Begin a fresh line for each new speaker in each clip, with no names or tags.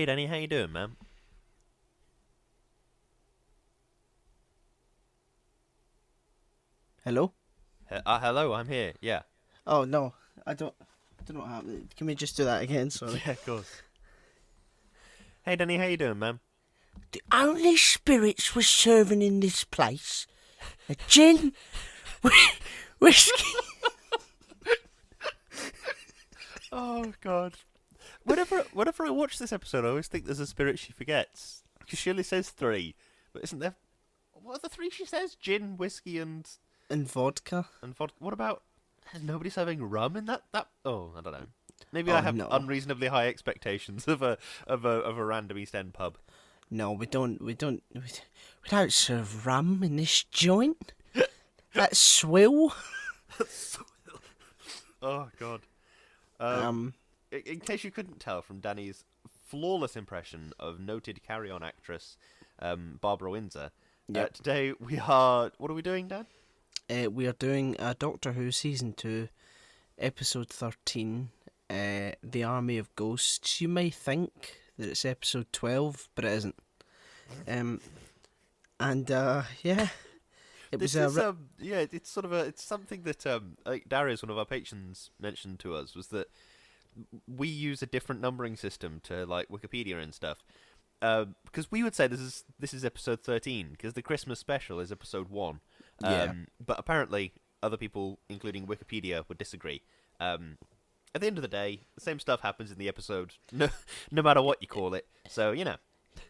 Hey Danny, how you doing, man?
Hello?
Hello, I'm here. Yeah.
Oh no, I don't know what happened. Can we just do that again? Sorry.
Yeah, of course. Hey Danny, how you doing, man?
The only spirits we're serving in this place are gin, whiskey.
Oh God. Whenever I watch this episode, I always think there's a spirit she forgets because she only says three, but isn't there? What are the three she says? Gin, whiskey,
And vodka.
and vodka. What about? Is nobody serving rum in that? Oh, I don't know. Maybe I
Oh
have
no,
unreasonably high expectations of a random East End pub.
no, we don't serve rum in this joint. That's swill.
Oh God.
Um,
In case you couldn't tell from Danny's flawless impression of noted carry-on actress Barbara Windsor,
yep.
today we are. What are we doing, Dan?
We are doing Doctor Who season 2, episode 13. The Army of Ghosts. You may think that it's episode 12, but it isn't. And yeah, it
This
was
is yeah, it's sort of it's something that like Darius, one of our patrons, mentioned to us was that we use a different numbering system to like Wikipedia and stuff. Because we would say this is episode 13 because the Christmas special is episode 1.
yeah.
But apparently other people, including Wikipedia, would disagree. At the end of the day, the same stuff happens in the episode, no matter what you call it. So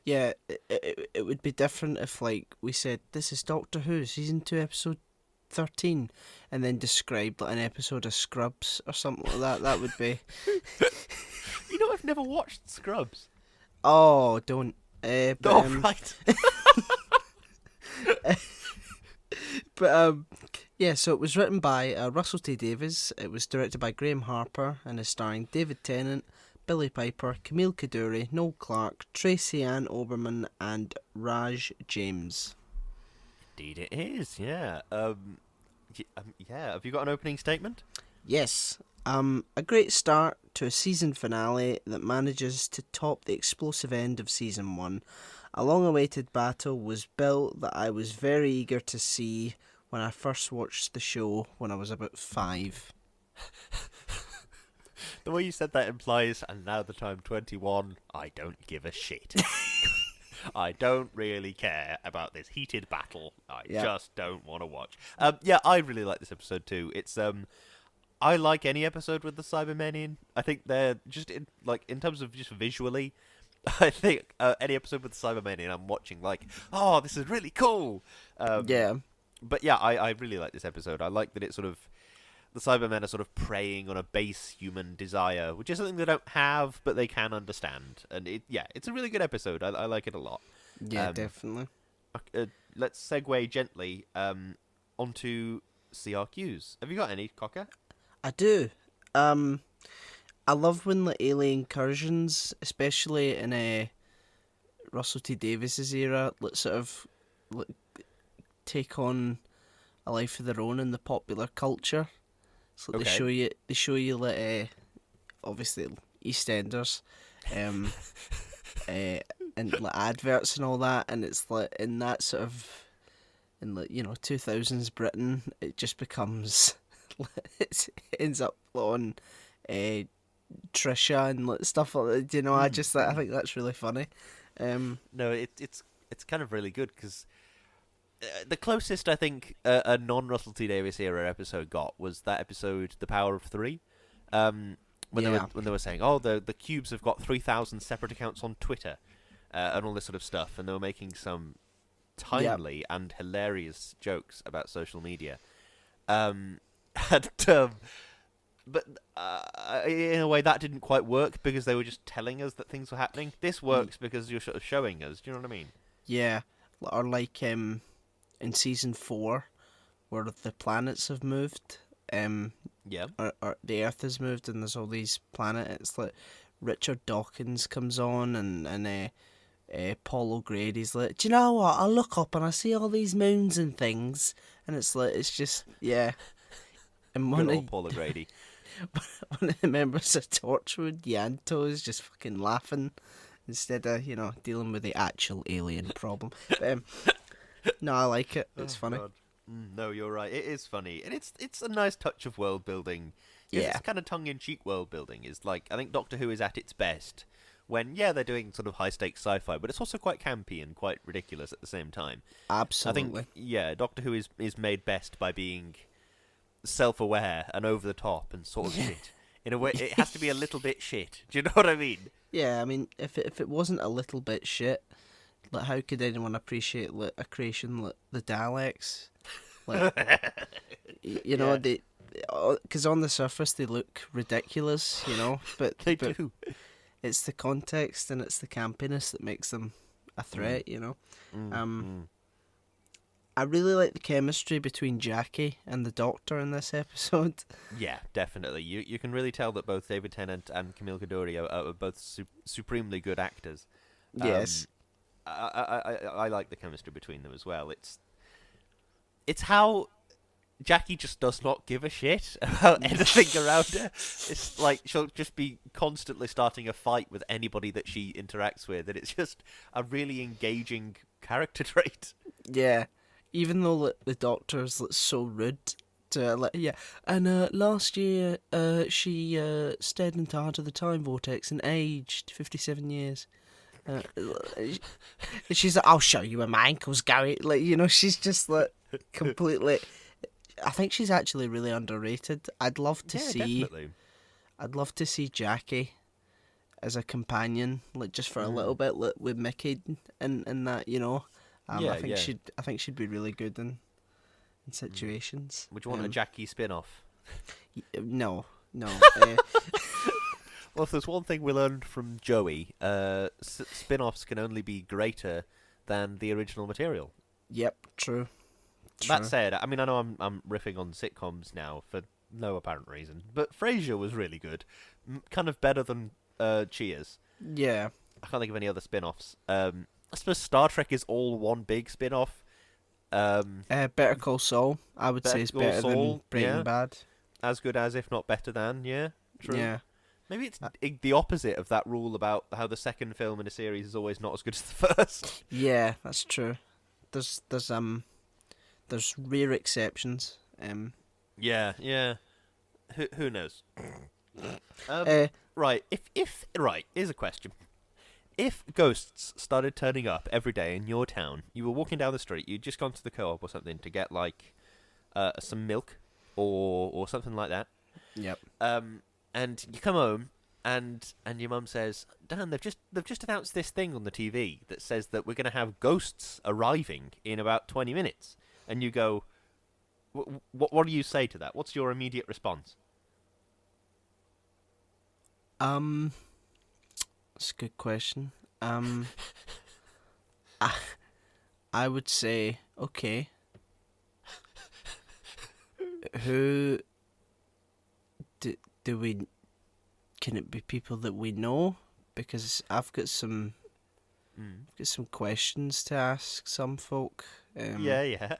Yeah, it would be different if, like, we said, this is Doctor Who, Season 2, Episode 13, and then described, like, an episode of Scrubs or something like that. That would be...
I've never watched Scrubs.
Oh, don't.
Oh right.
But, yeah, so it was written by Russell T Davies, it was directed by Graham Harper, and is starring David Tennant, Billy Piper, Camille Kaduri, Noel Clark, Tracy Ann Oberman, and Raj James.
Indeed, it is. Yeah. Yeah. Have you got an opening statement?
Yes, a great start to a season finale that manages to top the explosive end of season 1. A long-awaited battle was built that I was very eager to see when I first watched the show when I was about 5.
The way you said that implies, and now that I'm 21, I don't give a shit. I don't really care about this heated battle. I
Yeah.
just don't want to watch. Yeah, I really like this episode too. It's I like any episode with the Cybermen in. I think they're just in terms of just visually. I think any episode with the Cybermen in, I'm watching like, oh, this is really cool.
Yeah.
But yeah, I really like this episode. I like that it's sort of the Cybermen are sort of preying on a base human desire, which is something they don't have, but they can understand. And it's a really good episode. I like it a lot.
Yeah, definitely.
Let's segue gently onto CRQs. Have you got any, Cocker?
I do. I love when the alien incursions, especially in Russell T Davies's era, sort of like, take on a life of their own in the popular culture. So
Okay.
they show you like obviously EastEnders, and like adverts and all that, and it's like in that sort of in like 2000s Britain, it just becomes it ends up on Trisha and like stuff like that. I think that's really funny.
No, it's kind of really good because the closest I think a non-Russell T Davies era episode got was that episode, The Power of Three, when they were saying, oh, the cubes have got 3,000 separate accounts on Twitter, and all this sort of stuff, and they were making some timely and hilarious jokes about social media, and but in a way that didn't quite work because they were just telling us that things were happening. This works because you're sort of showing us. Do you know what I mean?
Yeah, or like in season 4, where the planets have moved,
Yeah.
or the Earth has moved, and there's all these planets. It's like Richard Dawkins comes on, and Paul O'Grady's like, do you know what? I look up and I see all these moons and things, and it's like it's just yeah. And
Good old Paul O'Grady.
one of the members of Torchwood, Yanto, is just fucking laughing instead of dealing with the actual alien problem. But, no, I like it. It's funny.
God. No, you're right. It is funny, and it's a nice touch of world building. Yes,
Yeah,
it's kind of tongue-in-cheek world building. Is like I think Doctor Who is at its best when they're doing sort of high-stakes sci-fi, but it's also quite campy and quite ridiculous at the same time.
absolutely.
I think Doctor Who is made best by being self-aware and over the top and sort of shit. In a way, it has to be a little bit shit. Do you know what I mean?
Yeah, I mean, if it wasn't a little bit shit, like how could anyone appreciate a creation like the Daleks? Like,
Yeah.
they, because on the surface they look ridiculous, but
They do.
it's the context and it's the campiness that makes them a threat, I really like the chemistry between Jackie and the Doctor in this episode.
Yeah, definitely. You can really tell that both David Tennant and Camille Coduri are both supremely good actors.
Yes.
I like the chemistry between them as well. It's how Jackie just does not give a shit about anything around her. It's like she'll just be constantly starting a fight with anybody that she interacts with, and it's just a really engaging character trait.
Yeah. Even though the Doctor's so rude to her, and last year she stared into Heart of the Time Vortex and aged 57 years. She's like, I'll show you where my ankle's going. She's just like completely. I think she's actually really underrated. I'd love to see.
Definitely.
I'd love to see Jackie as a companion, just for a little bit, with Mickey and that. I think she'd be really good in situations.
Would you want a Jackie spin-off?
No.
Well, if there's one thing we learned from Joey, spin-offs can only be greater than the original material.
Yep, true.
That said, I mean, I know I'm riffing on sitcoms now for no apparent reason, but Frasier was really good, kind of better than Cheers.
Yeah.
I can't think of any other spin-offs. I suppose Star Trek is all one big spin-off.
Better Call Saul, I would say, is better than Breaking Bad.
As good as, if not better than, yeah. True.
Yeah.
Maybe it's the opposite of that rule about how the second film in a series is always not as good as the first.
Yeah, that's true. There's rare exceptions.
Yeah. Who knows? Right. Here's a question. If ghosts started turning up every day in your town, you were walking down the street, you'd just gone to the co-op or something to get some milk or something like that.
Yep.
And you come home and your mum says, Dan, they've just announced this thing on the TV that says that we're going to have ghosts arriving in about 20 minutes. And you go, what do you say to that? What's your immediate response?
That's a good question. I would say, okay. Who do we? Can it be people that we know? Because I've got some questions to ask some folk.
Yeah.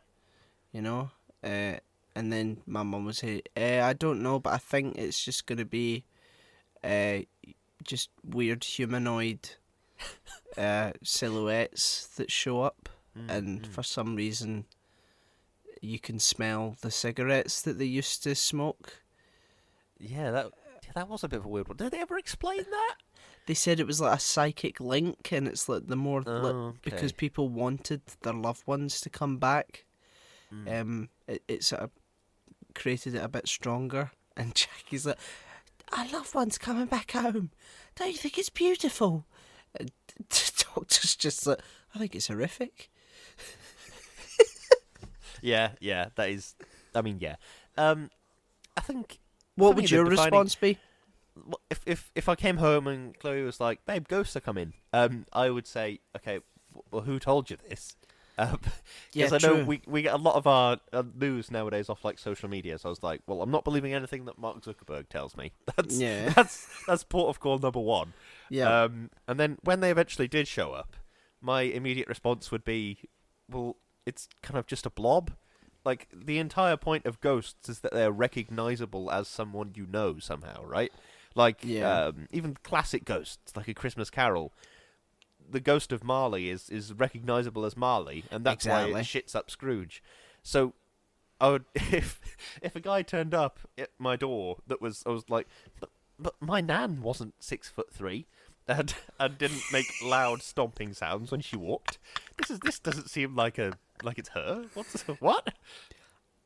And then my mum would say, I don't know, but I think it's just going to be just weird humanoid silhouettes that show up, and for some reason you can smell the cigarettes that they used to smoke.
Yeah, that was a bit of a weird one. Did they ever explain that?
They said it was like a psychic link, and it's like the more because people wanted their loved ones to come back. It sort of created it a bit stronger. And Jackie's like, "Our loved one's coming back home. Don't you think it's beautiful?" And the Doctor's just like, "I think it's horrific."
Yeah, that is. I mean, yeah. I think.
What would your response be?
If I came home and Chloe was like, "Babe, ghosts are coming," I would say, "Okay, well, who told you this?" Because I know we get a lot of our news nowadays off like social media. So I was like, "Well, I'm not believing anything that Mark Zuckerberg tells me." That's port of call number one.
Yeah.
And then when they eventually did show up, my immediate response would be, "Well, it's kind of just a blob." Like, the entire point of ghosts is that they're recognizable as someone you know somehow, right? Like, even classic ghosts, like A Christmas Carol, the ghost of Marley is recognizable as Marley, and that's why
Exactly.
it shits up Scrooge. So I would if a guy turned up at my door I was like, but my nan wasn't 6'3", and didn't make loud stomping sounds when she walked. This doesn't seem like it's her. What?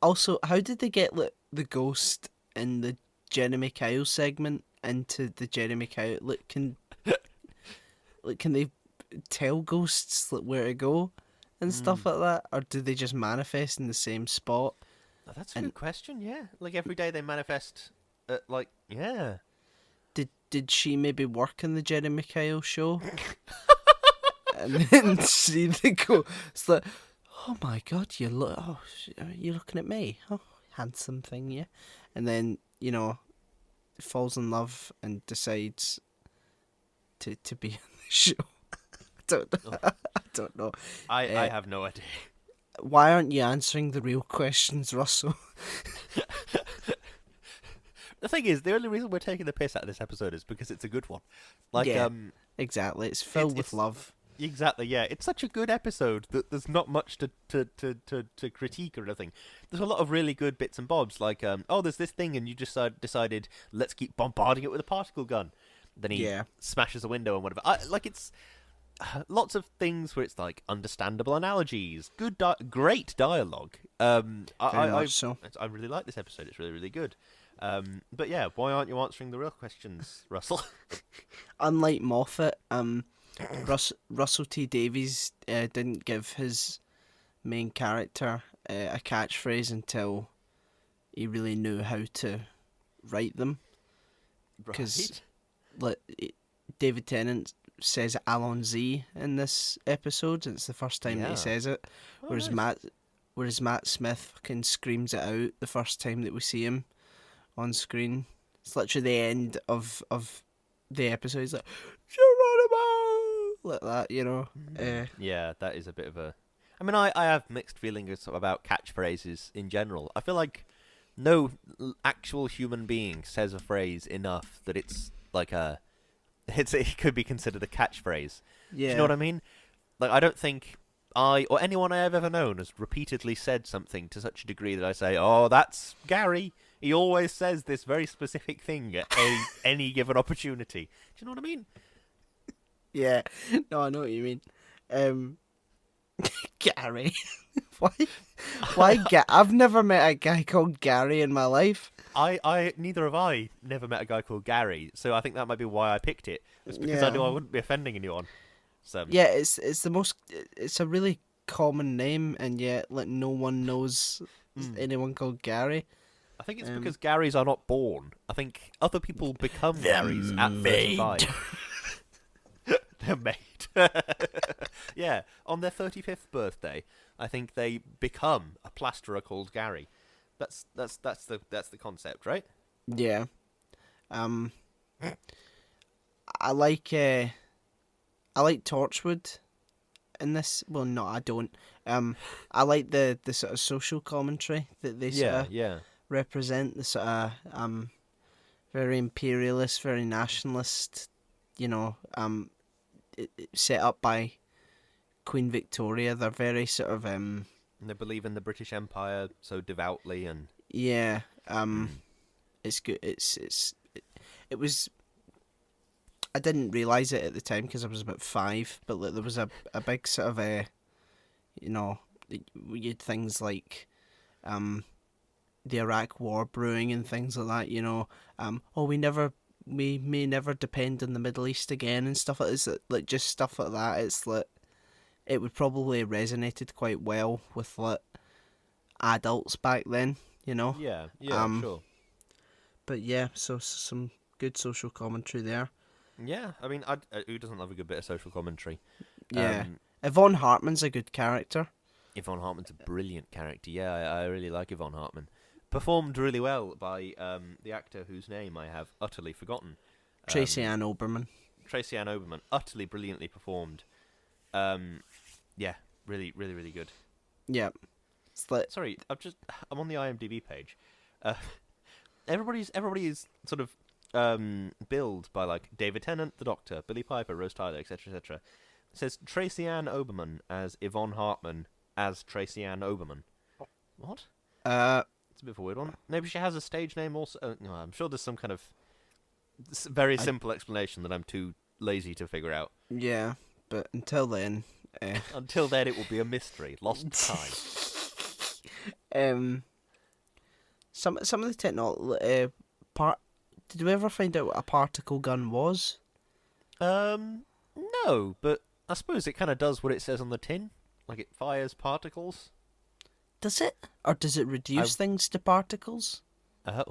Also, how did they get like the ghost in the Jeremy Kyle segment into the Jeremy Kyle? Can they tell ghosts like where to go and stuff like that, or do they just manifest in the same spot?
Oh, that's a good question. Yeah, like every day they manifest. Yeah.
Did she maybe work in the Jeremy Kyle show? And then see the go. It's like, oh my god, you're looking at me. Oh, handsome thing, yeah. And then falls in love and decides to be in the show. I don't know. I don't know.
I have no idea.
Why aren't you answering the real questions, Russell?
The thing is, the only reason we're taking the piss out of this episode is because it's a good one. Like,
Yeah. Exactly. It's filled with love.
Exactly, yeah. It's such a good episode that there's not much to critique or anything. There's a lot of really good bits and bobs, like, there's this thing, and you just decided, let's keep bombarding it with a particle gun. Then he smashes a window and whatever. It's lots of things where it's like understandable analogies, great dialogue.
Very much so.
I really like this episode. It's really, really good. But yeah, why aren't you answering the real questions, Russell?
Unlike Moffat, Russell T Davies didn't give his main character a catchphrase until he really knew how to write them. Because David Tennant says Allons-y in this episode, and it's the first time that he says it. Whereas
nice.
Matt Smith fucking screams it out the first time that we see him on screen. It's literally the end of the episode. He's like, Geronimo! Like that,
Yeah, that is a bit of a... I mean, I have mixed feelings about catchphrases in general. I feel like no actual human being says a phrase enough that it's like it could be considered a catchphrase.
Yeah.
Do you know what I mean? Like, I don't think I or anyone I have ever known has repeatedly said something to such a degree that I say, oh, that's Gary. He always says this very specific thing at any given opportunity. Do you know what I mean?
Yeah. No, I know what you mean. Gary. Why I've never met a guy called Gary in my life.
Neither have I never met a guy called Gary, so I think that might be why I picked it. It's because I knew I wouldn't be offending anyone. So
yeah, it's a really common name, and yet like no one knows anyone called Gary.
I think it's because Garys are not born. I think other people become Garys at 35. They're made. Yeah, on their 35th birthday, I think they become a plasterer called Gary. That's the concept, right?
Yeah. I like Torchwood in this. Well, no, I don't. I like the sort of social commentary that they sort of represent. The sort of very imperialist, very nationalist. Set up by Queen Victoria. They're very sort of
And they believe in the British Empire so devoutly, and
yeah. It's good. It was. I didn't realise it at the time because I was about 5, but like, there was a big sort of we had things like the Iraq War brewing and things like that. We may never depend on the Middle East again and stuff like this. Like just stuff like that. It's like it would probably have resonated quite well with like adults back then.
Yeah, sure.
But yeah, so some good social commentary there.
Yeah, I mean, who doesn't love a good bit of social commentary?
Yeah. Yvonne Hartman's a good character.
Yvonne Hartman's a brilliant character. Yeah, I really like Yvonne Hartman. Performed really well by the actor whose name I have utterly forgotten.
Tracy Ann Oberman.
Tracy Ann Oberman, utterly brilliantly performed. Yeah, really, really, really good.
Yeah.
Sorry, I'm on the IMDb page. Everybody's sort of billed by like David Tennant, the Doctor, Billy Piper, Rose Tyler, etc., etc. It says Tracy Ann Oberman as Yvonne Hartman as Tracy Ann Oberman. What? It's a bit of a weird one. Maybe she has a stage name also. No, I'm sure there's some kind of very simple explanation that I'm too lazy to figure out.
Yeah, but until then...
Until then, it will be a mystery. Lost time.
Some of the technology... Did we ever find out what a particle gun was?
No, but I suppose it kind of does what it says on the tin. Like, it fires particles.
Does it? Or does it reduce things to particles?
That's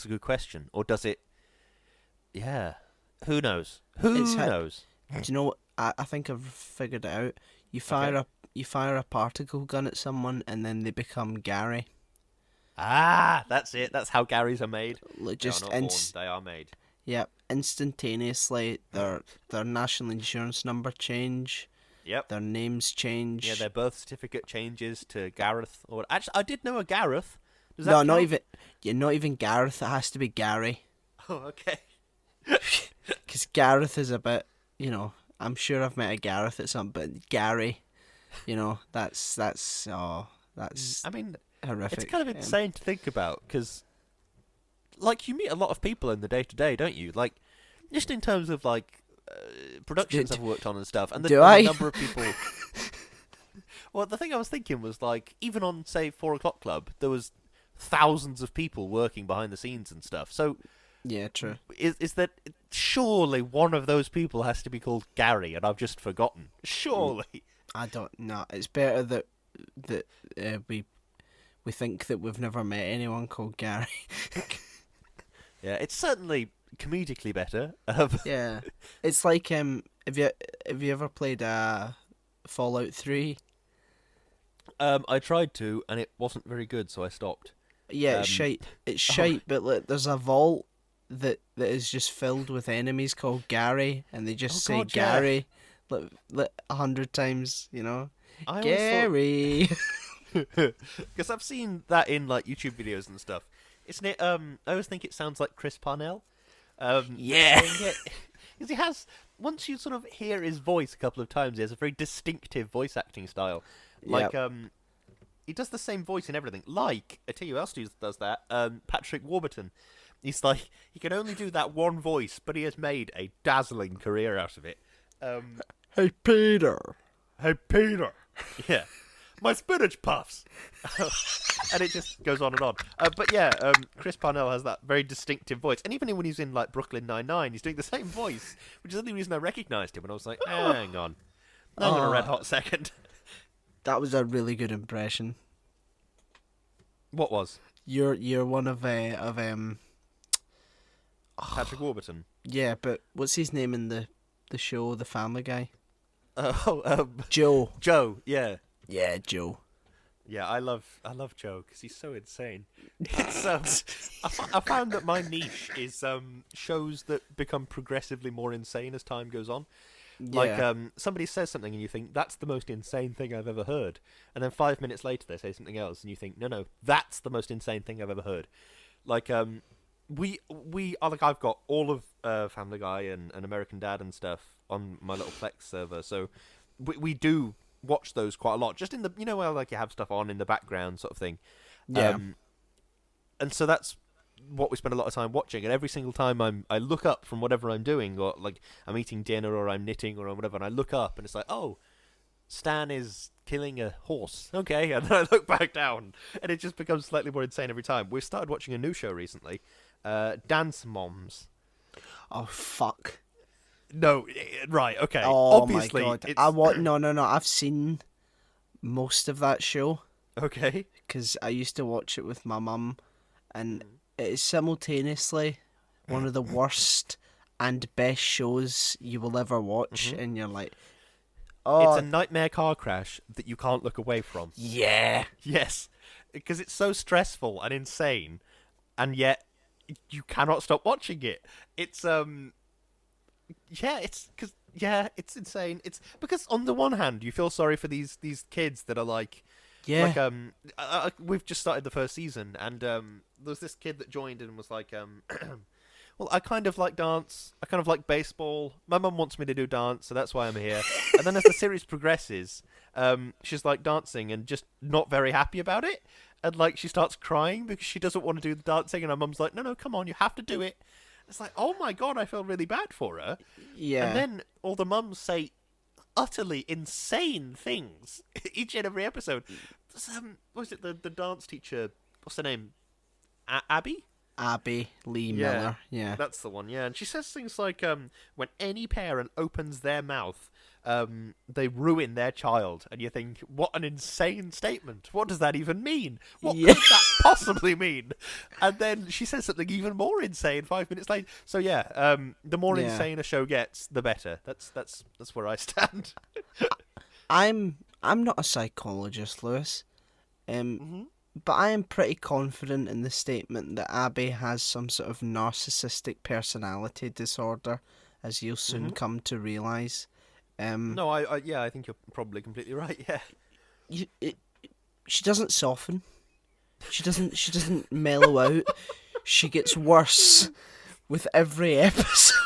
a good question. Or does it... Yeah. Who knows? Who knows?
Do you know what? I think I've figured it out. You fire a particle gun at someone and then they become Gary.
Ah, that's it. That's how Garys are made.
Just
they are not born, they are made.
Yeah, instantaneously their national insurance number change.
Yep.
Their names change.
Yeah, their birth certificate changes to Gareth. Or actually, I did know a Gareth. Does
No,
that
not
count?
even. Yeah, not even Gareth. It has to be Gary.
Oh, okay.
Because Gareth is a bit, I'm sure I've met a Gareth at some, but Gary, that's
I mean,
horrific.
it's kind of insane to think about because, like, you meet a lot of people in the day to day, don't you? Like, just in terms of like productions I've worked on and stuff, and the number of people. Well, the thing I was thinking was like, even on say 4 o'clock club, there was thousands of people working behind the scenes and stuff. So.
Yeah, true.
Is that surely one of those people has to be called Gary, and I've just forgotten. Surely.
I don't know. It's better that we think that we've never met anyone called Gary.
Yeah, it's certainly comedically better.
Yeah, it's like have you ever played Fallout 3?
I tried to, and it wasn't very good, so I stopped.
Yeah, it's shite. It's shite, but like, there's a vault that is just filled with enemies called Gary, and they just say Gary 100 times, Gary.
Because I've seen that in like YouTube videos and stuff. Isn't it? I always think it sounds like Chris Parnell.
Yeah.
Because he has, once you sort of hear his voice a couple of times, he has a very distinctive voice acting style. Like, he does the same voice in everything. Like, I tell you who else does that, Patrick Warburton. He's like, he can only do that one voice, but he has made a dazzling career out of it.
Hey, Peter.
Hey, Peter. Yeah. My spinach puffs. And it just goes on and on. But yeah, Chris Parnell has that very distinctive voice. And even when he's in like Brooklyn Nine-Nine, he's doing the same voice, which is the only reason I recognised him. And I was like, hang on. Hang on a red hot second.
That was a really good impression.
What was?
You're one of
Patrick Warburton.
Yeah, but what's his name in the show, The Family Guy?
Joe. Joe, yeah.
Yeah, Joe.
Yeah, I love Joe because he's so insane. It's I found that my niche is shows that become progressively more insane as time goes on. Like somebody says something and you think that's the most insane thing I've ever heard, and then 5 minutes later they say something else and you think no, that's the most insane thing I've ever heard. Like we are like, I've got all of Family Guy and American Dad and stuff on my little Plex server, so we do watch those quite a lot, just in the, where like you have stuff on in the background sort of thing.
Yeah.
And so that's what we spend a lot of time watching, and every single time I look up from whatever I'm doing, or like I'm eating dinner or I'm knitting or whatever, and I look up and it's like, oh, Stan is killing a horse. Okay, and then I look back down and it just becomes slightly more insane every time. We've started watching a new show recently, Dance Moms.
Oh fuck.
No, right, okay.
Oh
obviously,
my god. No. I've seen most of that show.
Okay.
Because I used to watch it with my mum, and it is simultaneously one of the worst and best shows you will ever watch, and you're like, oh,
it's a nightmare car crash that you can't look away from.
Yeah.
Yes, because it's so stressful and insane, and yet you cannot stop watching it. It's it's insane. It's because on the one hand you feel sorry for these kids that are like, we've just started the first season, and there's this kid that joined and was like, well, I kind of like dance. I kind of like baseball. My mum wants me to do dance, so that's why I'm here. And then as the series progresses, she's like dancing and just not very happy about it. And like she starts crying because she doesn't want to do the dancing, and her mum's like, no, come on, you have to do it. It's like, oh my god, I feel really bad for her.
Yeah.
And then all the mums say utterly insane things each and every episode. What was it? The dance teacher? What's her name? Abby?
Abby Lee Miller. Yeah.
That's the one. Yeah, and she says things like, when any parent opens their mouth, they ruin their child, and you think, what an insane statement. What does that even mean? What could that possibly mean? And then she says something even more insane 5 minutes later. So yeah, the more insane a show gets, the better. That's where I stand.
I'm not a psychologist, Lewis. But I am pretty confident in the statement that Abby has some sort of narcissistic personality disorder, as you'll soon come to realise.
No, I think you're probably completely right. Yeah,
she doesn't soften. She doesn't mellow out. She gets worse with every episode.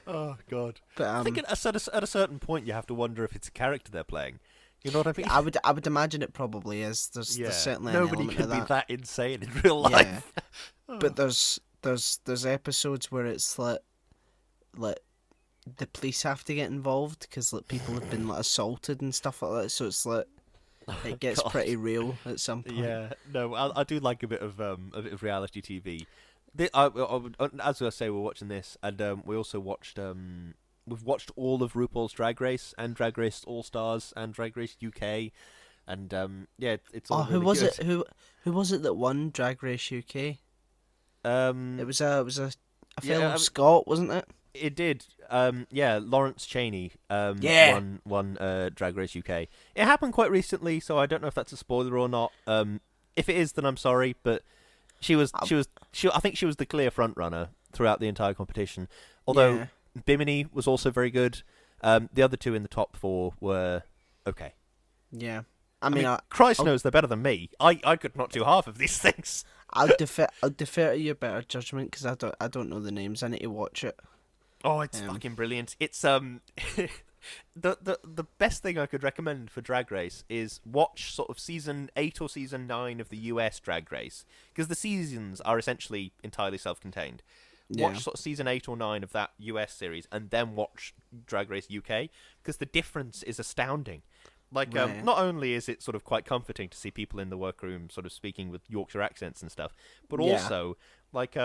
Oh god.
But
I think at a certain point you have to wonder if it's a character they're playing. You know what I mean?
I would imagine it probably is. There's certainly
nobody
an element
can
of
be
that.
that insane in real life.
Yeah. But there's episodes where it's like the police have to get involved because like people have been like assaulted and stuff like that. So it's like it gets pretty real at some point.
Yeah, no, I do like a bit of reality TV. As I say, we're watching this, and we also watched. We've watched all of RuPaul's Drag Race and Drag Race All Stars and Drag Race UK, and it's all.
Who
really
was
good.
it? Who was it that won Drag Race UK? It was a fellow Scot, wasn't it?
It did. Lawrence Chaney. Won Drag Race UK. It happened quite recently, so I don't know if that's a spoiler or not. If it is, then I'm sorry, but she was. I think she was the clear front runner throughout the entire competition. Although.
Yeah.
Bimini was also very good. The other two in the top four were okay.
Yeah,
I mean Christ knows they're better than me. I could not do half of these things.
I'll defer to your better judgment because I don't know the names. I need to watch it.
Oh, it's fucking brilliant. It's the best thing I could recommend for Drag Race is watch sort of season 8 or season 9 of the US Drag Race, because the seasons are essentially entirely self-contained. Watch sort of season 8 or 9 of that US series, and then watch Drag Race UK, because the difference is astounding. Like, not only is it sort of quite comforting to see people in the workroom sort of speaking with Yorkshire accents and stuff, but also, like,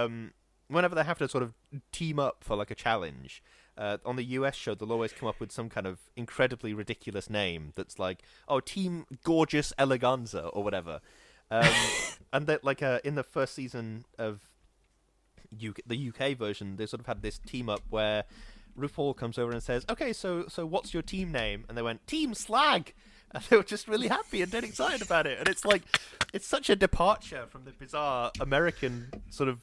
whenever they have to sort of team up for, like, a challenge, on the US show, they'll always come up with some kind of incredibly ridiculous name that's like, oh, Team Gorgeous Eleganza, or whatever. And that, like, in the first season of the UK version, they sort of had this team up where RuPaul comes over and says, okay, so what's your team name? And they went, Team Slag! And they were just really happy and dead excited about it. And it's like, it's such a departure from the bizarre American sort of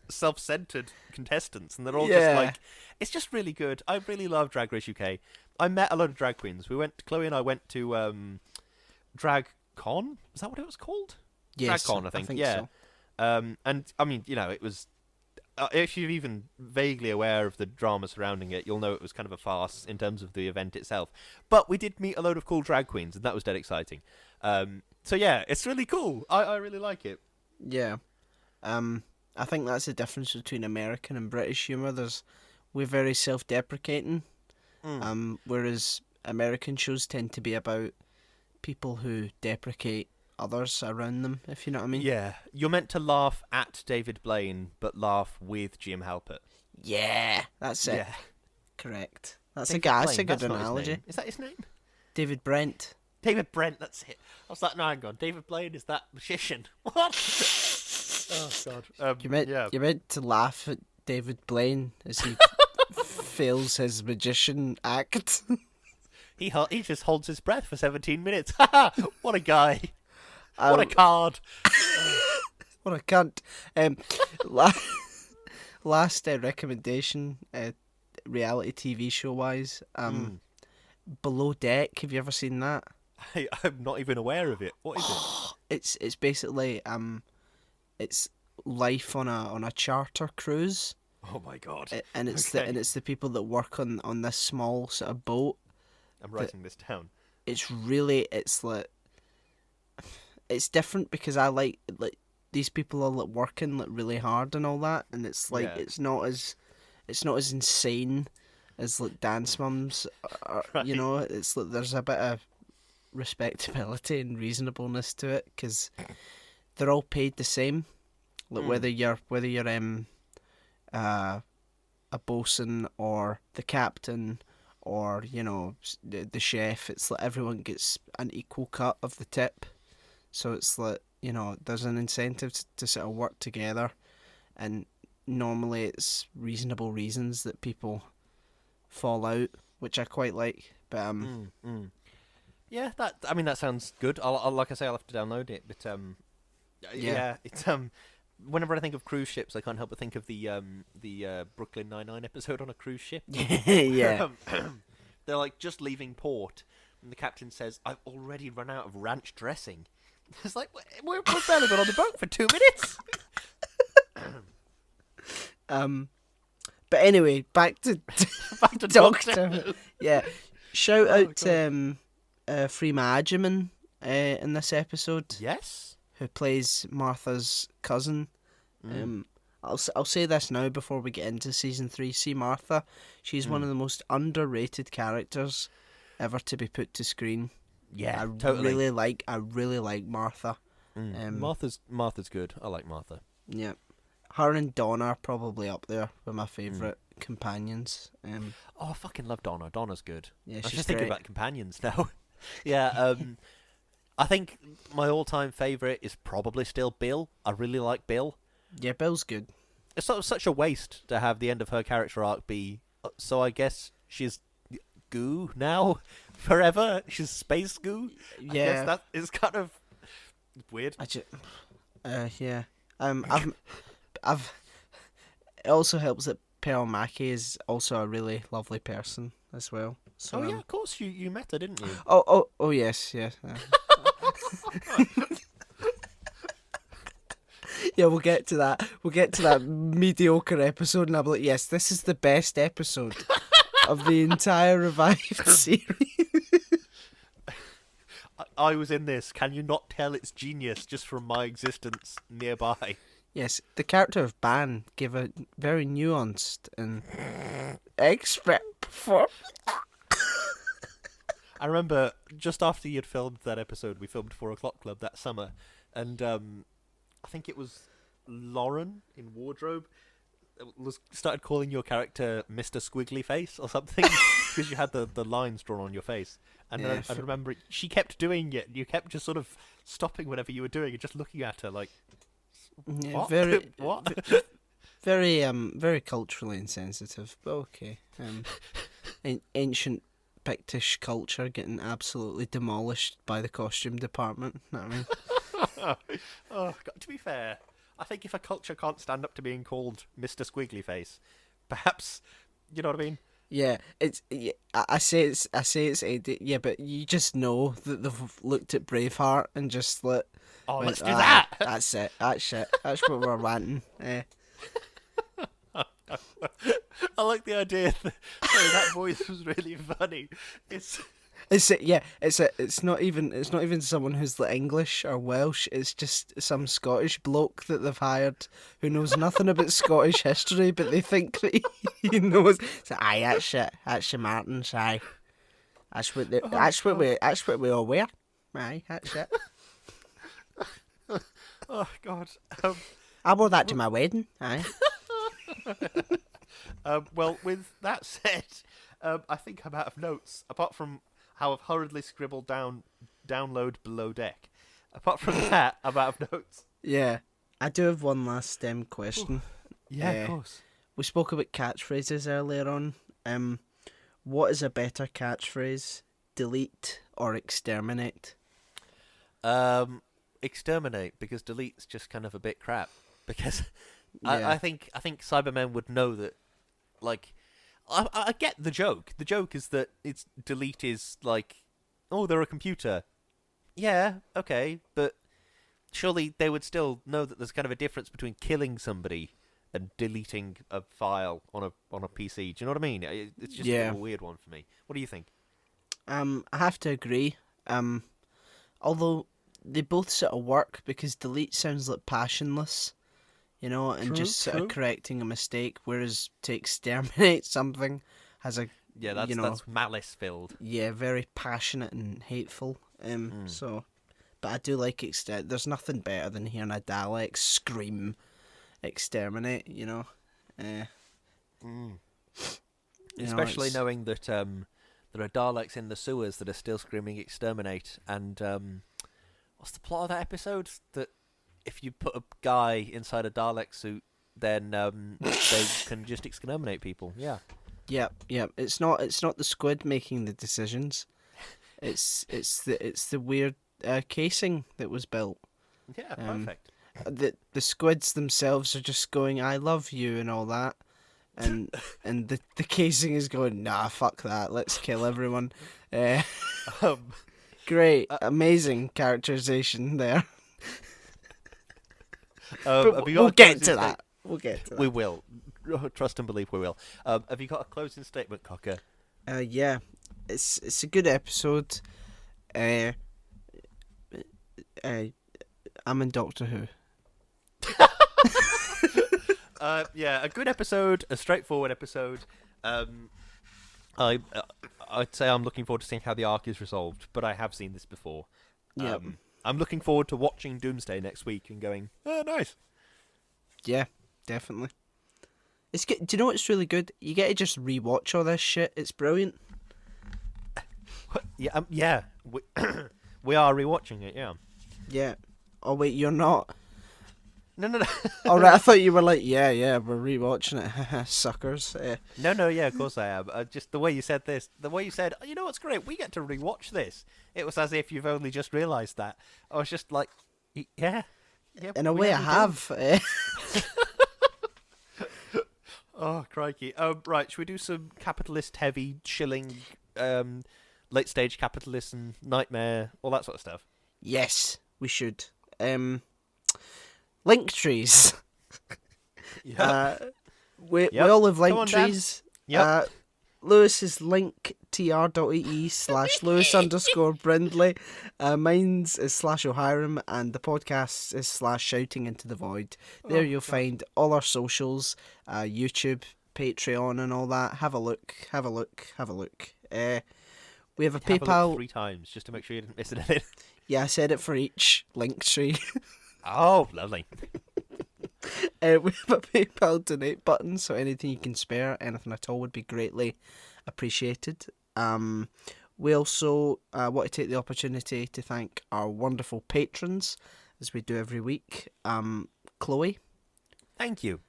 self-centered contestants. And they're all just like, it's just really good. I really love Drag Race UK. I met a lot of drag queens. Chloe and I went to Drag Con? Is that what it was called?
Yes,
Drag Con, I think yeah.
So.
And I mean, it was... if you're even vaguely aware of the drama surrounding it, you'll know it was kind of a farce in terms of the event itself. But we did meet a load of cool drag queens, and that was dead exciting. So yeah, it's really cool. I really like it.
Yeah. I think that's the difference between American and British humour. We're very self-deprecating, whereas American shows tend to be about people who deprecate others around them, if you know what I mean.
Yeah, you're meant to laugh at David Blaine, but laugh with Jim Halpert.
Yeah, that's it.
Yeah.
Correct. That's
David
a guy.
Blaine,
That's a good
that's not his
analogy.
name. Is that his name?
David Brent.
David Brent, that's it. I was like, no, hang on. David Blaine is that magician. What? Oh, God.
You're meant to laugh at David Blaine as he fails his magician act.
He just holds his breath for 17 minutes. What a guy. What a card.
What a cunt. Last recommendation, reality TV show wise, Below Deck. Have you ever seen that?
I'm not even aware of it. What is it?
It's basically it's life on a charter cruise.
Oh my god.
And it's
Okay.
the people that work on this small sort of boat.
I'm writing this down.
It's like it's different because I like these people are like working like really hard and all that, and it's like
Yeah.
it's not as insane as like Dance Mums.
Right.
You know, it's like there's a bit of respectability and reasonableness to it because they're all paid the same. Like whether you're a bosun or the captain or the chef, it's like everyone gets an equal cut of the tip. So it's like there's an incentive to sort of work together, and normally it's reasonable reasons that people fall out, which I quite like. But
Yeah, that sounds good. I'll like I say, I'll have to download it. But yeah, it's whenever I think of cruise ships, I can't help but think of the Brooklyn Nine-Nine episode on a cruise ship.
yeah,
They're like just leaving port, and the captain says, "I've already run out of ranch dressing." It's like we've barely been on the boat for 2 minutes.
But anyway, back to
Back to
Doctor.
Doctor.
Yeah, shout out
God.
to Freema Agyeman in this episode,
Yes.
who plays Martha's cousin. I'll say this now before we get into season 3. See Martha, she's one of the most underrated characters ever to be put to screen.
Yeah,
I
totally.
really like Martha.
Martha's good. I like Martha.
Yeah, her and Donna are probably up there with my favourite companions.
Oh, I fucking love Donna. Donna's good.
Yeah,
I'm
she's
just thinking
great.
about companions now. Yeah, I think my all-time favourite is probably still Bill. I really like Bill.
Yeah, Bill's good.
It's sort of such a waste to have the end of her character arc be, so I guess she's goo now forever. She's space goo. I guess that is kind of weird.
Yeah. I've. It also helps that Pearl Mackie is also a really lovely person as well. So,
Oh yeah, of course you met her, didn't you?
Oh yes. Yeah, we'll get to that. We'll get to that mediocre episode, and I'll be like, yes, this is the best episode of the entire revived series.
I was in this. Can you not tell it's genius just from my existence nearby?
Yes, the character of Ban gave a very nuanced and expert performance.
I remember just after you'd filmed that episode, we filmed 4 O'Clock Club that summer, and I think it was Lauren in Wardrobe started calling your character Mr. Squiggly Face or something because you had the lines drawn on your face. And
Yeah,
I remember she kept doing it. You kept just sort of stopping whatever you were doing and just looking at her like,
Yeah,
what?
very,
What?
very culturally insensitive, but okay. Ancient Pictish culture getting absolutely demolished by the costume department. Know what I mean?
Oh, God, to be fair, I think if a culture can't stand up to being called Mr. Squiggly Face, perhaps, you know what I mean?
Yeah, I say it's AD, yeah, but you just know that they've looked at Braveheart and just like,
Oh,
went,
let's do that.
That's it. That's it. That's what we're wanting.
I like the idea that voice was really funny.
It's not even someone who's like English or Welsh. It's just some Scottish bloke that they've hired who knows nothing about Scottish history, but they think that he knows. So, aye, that's your Martins. Aye, that's what we all wear. Aye, that's it.
Oh God.
I wore that to my wedding. Aye.
Well, with that said, I think I'm out of notes. Apart from how I've hurriedly scribbled down download below deck. Apart from that, I'm out of notes.
Yeah, I do have one last question.
Yeah, of course.
We spoke about catchphrases earlier on. What is a better catchphrase? Delete or exterminate?
Exterminate, because delete's just kind of a bit crap. Because
Yeah.
I think Cybermen would know that. Like, I get the joke. The joke is that it's delete is like, oh, they're a computer. Yeah, okay, but surely they would still know that there's kind of a difference between killing somebody and deleting a file on a PC. Do you know what I mean? It's just a bit of a weird one for me. What do you think?
I have to agree. Although they both sort of work because delete sounds like passionless, and
True,
just sort
true.
of correcting a mistake, whereas to exterminate something has a
that's malice filled.
Yeah, very passionate and hateful. So, but I do like there's nothing better than hearing a Dalek scream exterminate,
Especially knowing that there are Daleks in the sewers that are still screaming exterminate. And what's the plot of that episode? That if you put a guy inside a Dalek suit, then they can just exterminate people. Yeah.
Yep. It's not the squid making the decisions. It's the weird casing that was built.
Yeah, perfect.
The squids themselves are just going, "I love you" and all that, and the casing is going, "Nah, fuck that. Let's kill everyone." Great, amazing characterization there. We'll get to that.
We will. Trust and believe we will. Have you got a closing statement, Cocker?
Yeah, it's a good episode. I'm in Doctor Who.
Yeah, a good episode, a straightforward episode. I'd say I'm looking forward to seeing how the arc is resolved, but I have seen this before.
Yep.
I'm looking forward to watching Doomsday next week and going, oh, nice.
Yeah, definitely. It's good. Do you know what's really good? You get to just rewatch all this shit. It's brilliant.
Yeah. We are rewatching it. Yeah.
Yeah. Oh wait, you're not.
No.
All right, I thought you were like, yeah, we're rewatching it, suckers.
No, yeah, of course I am. Just the way you said this, the way you said, oh, you know what's great? We get to rewatch this. It was as if you've only just realised that. I was just like, yeah.
In a way, I have.
Oh, crikey. Right, should we do some capitalist-heavy, shilling, late-stage capitalism, nightmare, all that sort of stuff?
Yes, we should. Link trees.
Yeah.
We all have link trees.
Yeah.
Lewis is linktr.ee/Lewis_Brindley. Mine's is /O'Hiram, and the podcast is /Shouting into the Void. There you'll find all our socials, YouTube, Patreon, and all that. Have a look. We have a PayPal.
Look 3 times just to make sure you didn't miss anything.
Yeah, I said it for each link tree.
Oh, lovely.
We have a PayPal donate button, so anything you can spare, anything at all, would be greatly appreciated. We also want to take the opportunity to thank our wonderful patrons, as we do every week. Chloe.
Thank you.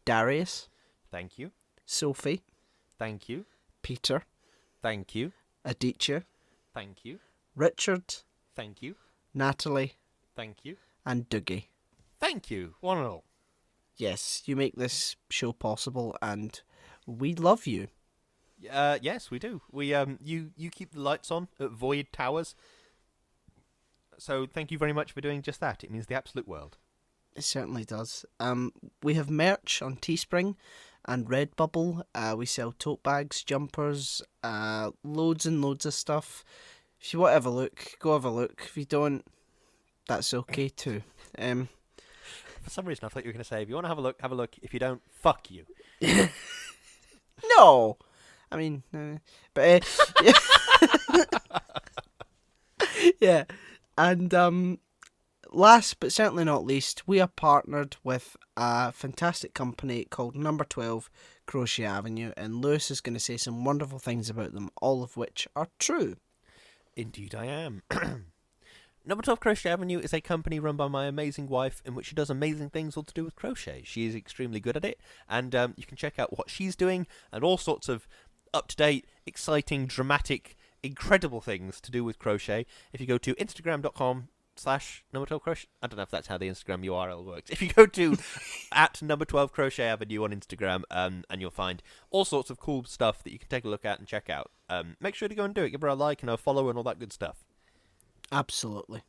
Darius.
Thank you.
Sophie.
Thank you.
Peter.
Thank you.
Aditya.
Thank you.
Richard.
Thank you.
Natalie.
Thank you.
And Dougie.
Thank you, one and all.
Yes, you make this show possible, and we love you.
Yes, we do. We you keep the lights on at Void Towers. So thank you very much for doing just that. It means the absolute world.
It certainly does. We have merch on Teespring and Redbubble. We sell tote bags, jumpers, loads and loads of stuff. If you want to have a look, go have a look. If you don't, that's okay too.
For some reason, I thought you were going to say, if you want to have a look, have a look. If you don't, fuck you.
No! I mean, but yeah. Yeah. And last but certainly not least, we are partnered with a fantastic company called Number 12 Crochet Avenue, and Lewis is going to say some wonderful things about them, all of which are true.
Indeed I am. Number 12 Crochet Avenue is a company run by my amazing wife in which she does amazing things all to do with crochet. She is extremely good at it, and you can check out what she's doing and all sorts of up-to-date, exciting, dramatic, incredible things to do with crochet if you go to instagram.com/number 12 crochet. I don't know if that's how the Instagram URL works. If you go to at number 12 Crochet Avenue on Instagram, and you'll find all sorts of cool stuff that you can take a look at and check out. Make sure to go and do it. Give her a like and a follow and all that good stuff.
Absolutely.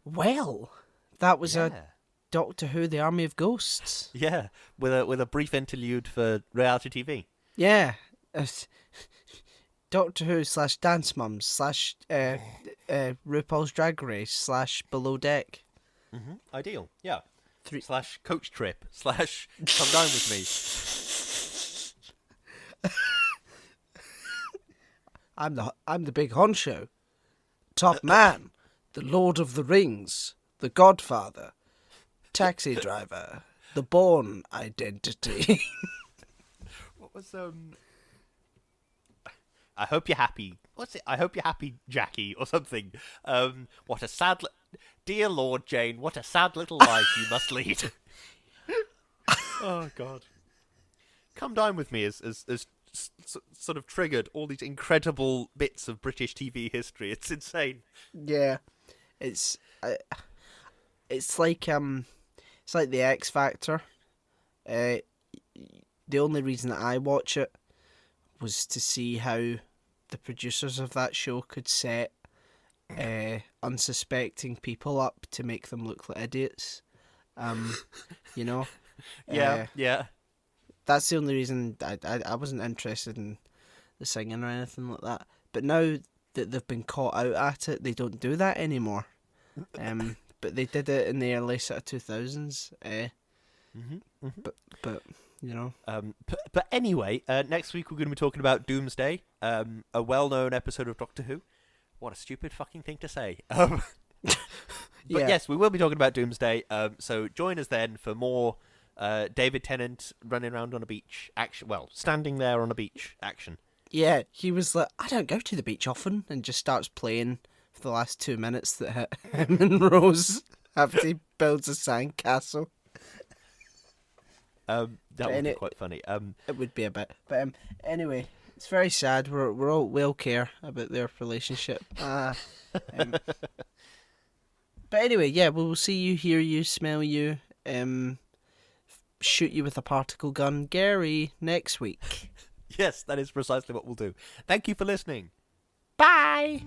Well, that was
Yeah.
a Doctor Who: The Army of Ghosts.
Yeah, with a brief interlude for reality TV.
Yeah. Doctor Who / Dance Mums / RuPaul's Drag Race / Below Deck.
Ideal. Yeah.
Three.
/ coach trip / come down with me.
I'm the big honcho. Top man. The Lord of the Rings. The Godfather. Taxi driver. The Bourne Identity.
What was I hope you're happy. What's it? I hope you're happy, Jackie, or something. What a sad, dear Lord Jane. What a sad little life you must lead. Oh God. Come down with me as sort of triggered all these incredible bits of British TV history. It's insane.
Yeah, it's like the X Factor. The only reason that I watch it was to see how the producers of that show could set unsuspecting people up to make them look like idiots. You know.
Yeah.
That's the only reason I wasn't interested in the singing or anything like that. But now that they've been caught out at it, they don't do that anymore. But they did it in the early sort of 2000s. But you know.
But anyway, next week we're going to be talking about Doomsday, a well-known episode of Doctor Who. What a stupid fucking thing to say. But yes, we will be talking about Doomsday. So join us then for more David Tennant running around on a beach action. Well, standing there on a beach action.
Yeah, he was like, I don't go to the beach often, and just starts playing for the last 2 minutes that hit him and Rose after he builds a sandcastle.
That would be quite funny.
It would be a bit. But anyway, it's very sad. We all care about their relationship. But anyway, yeah, we will see you, hear you, smell you, shoot you with a particle gun, Gary, next week.
Yes, that is precisely what we'll do. Thank you for listening.
Bye!